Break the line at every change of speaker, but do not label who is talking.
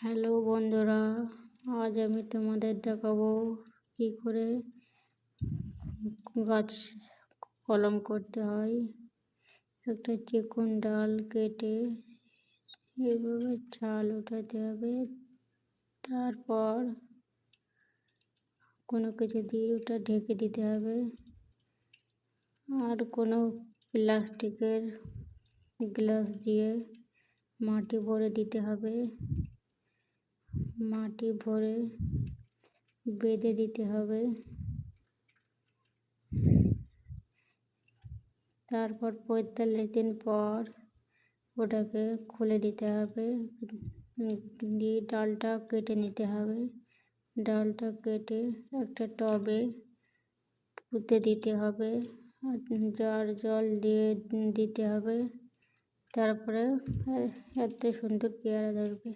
Hello বন্ধুরা, আজ আমি তোমাদের দেখাবো কি করে গাছ কলম করতে হয়। একটা চিকন ডাল কেটে এইভাবে ছাল উঠাতে হবে, তারপর কোনো কিছু দিয়ে ওটা ঢেকে দিতে হবে। আর কোনো প্লাস্টিকের গ্লাস দিয়ে মাটি ভরে দিতে হবে, মাটি ভরে বেঁধে দিতে হবে। তারপর ৪৫ দিন পর ওটাকে খুলে দিতে হবে, দিয়ে ডালটা কেটে নিতে হবে। ডালটা কেটে একটা টবে পুঁতে দিতে হবে, আর জল দিয়ে দিতে হবে। তারপরে এত সুন্দর পেয়ারা ধরবে।